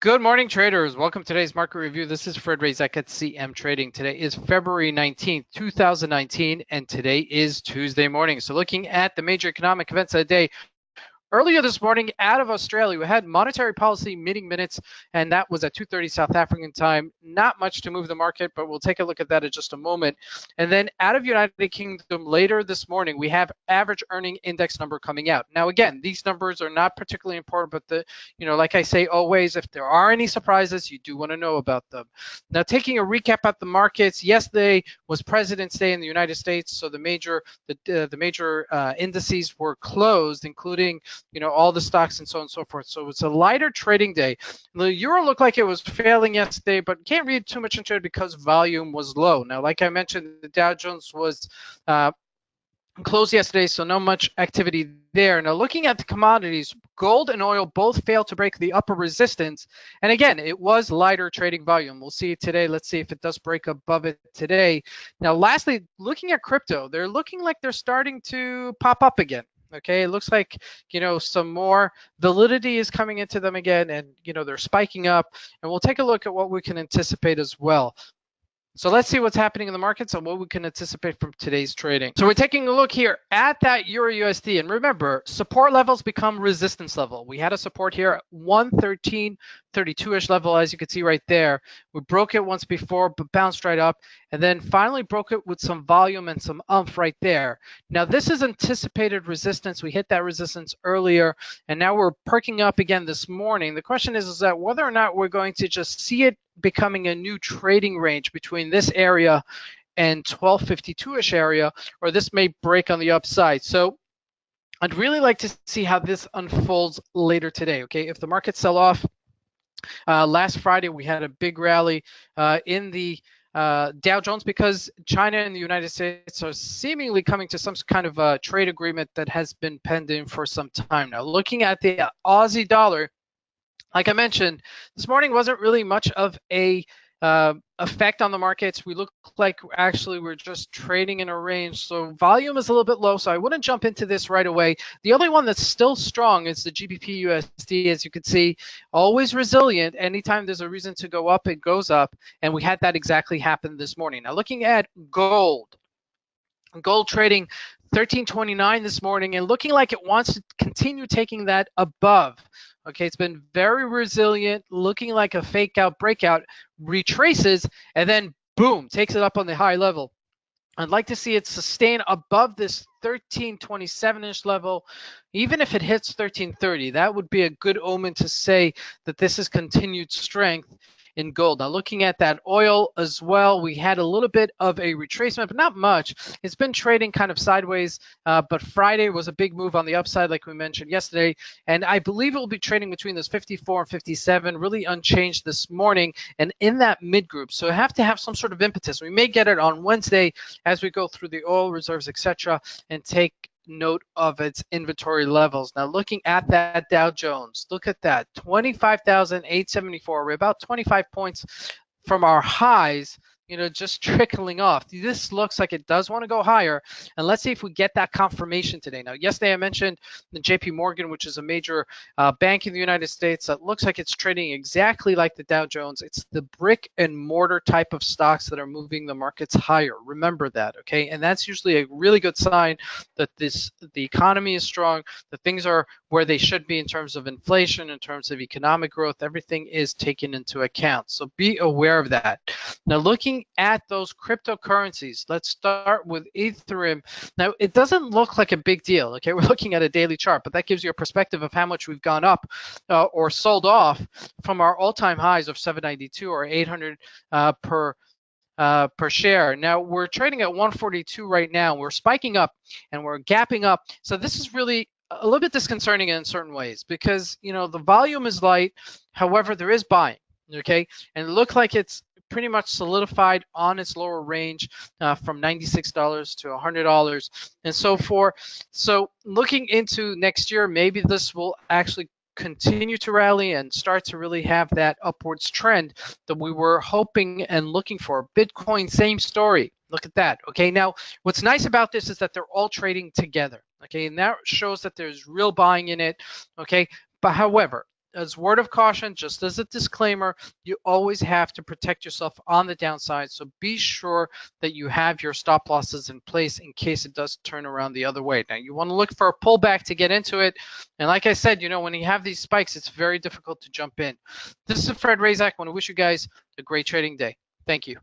Good morning, traders. Welcome to today's market review. This is Fred Razak at CMTrading. Today is February 19th, 2019, and today is Tuesday morning. So looking at the major economic events of the day, earlier this morning out of Australia, we had monetary policy meeting minutes, and that was at 2:30 South African time. Not much to move the market, but we'll take a look at that in just a moment. And then out of United Kingdom later this morning, we have average earning index number coming out. Now, again, these numbers are not particularly important, but like I say always, if there are any surprises, you do want to know about them. Now, taking a recap at the markets, yesterday was President's Day in the United States, so the major indices were closed, including all the stocks and so on and so forth. So it's a lighter trading day. The euro looked like it was failing yesterday, but can't read too much into it because volume was low. Now, like I mentioned, the Dow Jones was closed yesterday, so not much activity there. Now, looking at the commodities, gold and oil both failed to break the upper resistance. And again, it was lighter trading volume. We'll see it today. Let's see if it does break above it today. Now, lastly, looking at crypto, they're looking like they're starting to pop up again. Okay, it looks like, some more validity is coming into them again, and, they're spiking up. And we'll take a look at what we can anticipate as well. So let's see what's happening in the markets and what we can anticipate from today's trading. So we're taking a look here at that Euro USD. And remember, support levels become resistance level. We had a support here at 113.32-ish level, as you can see right there. We broke it once before, but bounced right up, and then finally broke it with some volume and some umph right there. Now, this is anticipated resistance. We hit that resistance earlier, and now we're perking up again this morning. The question is that whether or not we're going to just see it becoming a new trading range between this area and 1252-ish area, or this may break on the upside. So I'd really like to see how this unfolds later today. Okay, if the markets sell off, last Friday we had a big rally in the Dow Jones because China and the United States are seemingly coming to some kind of a trade agreement that has been pending for some time now. Looking at the Aussie dollar, like I mentioned, this morning wasn't really much of a effect on the markets. We look like actually we're just trading in a range. So volume is a little bit low, so I wouldn't jump into this right away. The only one that's still strong is the GBP USD. As you can see, always resilient. Anytime there's a reason to go up, it goes up. And we had that exactly happen this morning. Now looking at gold trading 1329 this morning and looking like it wants to continue taking that above. Okay, it's been very resilient, looking like a fake out breakout, retraces, and then boom, takes it up on the high level. I'd like to see it sustain above this 1327-ish level. Even if it hits 1330, that would be a good omen to say that this is continued strength in gold. Now looking at that oil as well, we had a little bit of a retracement, but not much. It's been trading kind of sideways, but Friday was a big move on the upside like we mentioned yesterday, and I believe it will be trading between those 54 and 57, really unchanged this morning and in that mid group. So I have to have some sort of impetus. We may get it on Wednesday as we go through the oil reserves, etc., and take note of its inventory levels. Now looking at that Dow Jones, look at that, 25,874. We're about 25 points from our highs, just trickling off. This looks like it does want to go higher, and let's see if we get that confirmation today. Now, yesterday I mentioned the JP Morgan, which is a major bank in the United States, that looks like it's trading exactly like the Dow Jones. It's the brick and mortar type of stocks that are moving the markets higher. Remember that, okay? And that's usually a really good sign that the economy is strong, that things are where they should be in terms of inflation, in terms of economic growth. Everything is taken into account. So be aware of that. Now, looking at those cryptocurrencies, let's start with Etherum. Now, it doesn't look like a big deal. Okay, we're looking at a daily chart, but that gives you a perspective of how much we've gone up or sold off from our all-time highs of 792 or 800 per share. Now we're trading at 142 right now. We're spiking up and we're gapping up. So this is really a little bit disconcerting in certain ways because the volume is light. However, there is buying. Okay, and it looks like it's pretty much solidified on its lower range from $96 to $100 and so forth. So looking into next year, maybe this will actually continue to rally and start to really have that upwards trend that we were hoping and looking for. Bitcoin, same story. Look at that. Okay, now what's nice about this is that they're all trading together. Okay, and that shows that there's real buying in it. Okay, but however, as word of caution, just as a disclaimer, you always have to protect yourself on the downside. So be sure that you have your stop losses in place in case it does turn around the other way. Now, you want to look for a pullback to get into it. And like I said, when you have these spikes, it's very difficult to jump in. This is Fred Razak. I want to wish you guys a great trading day. Thank you.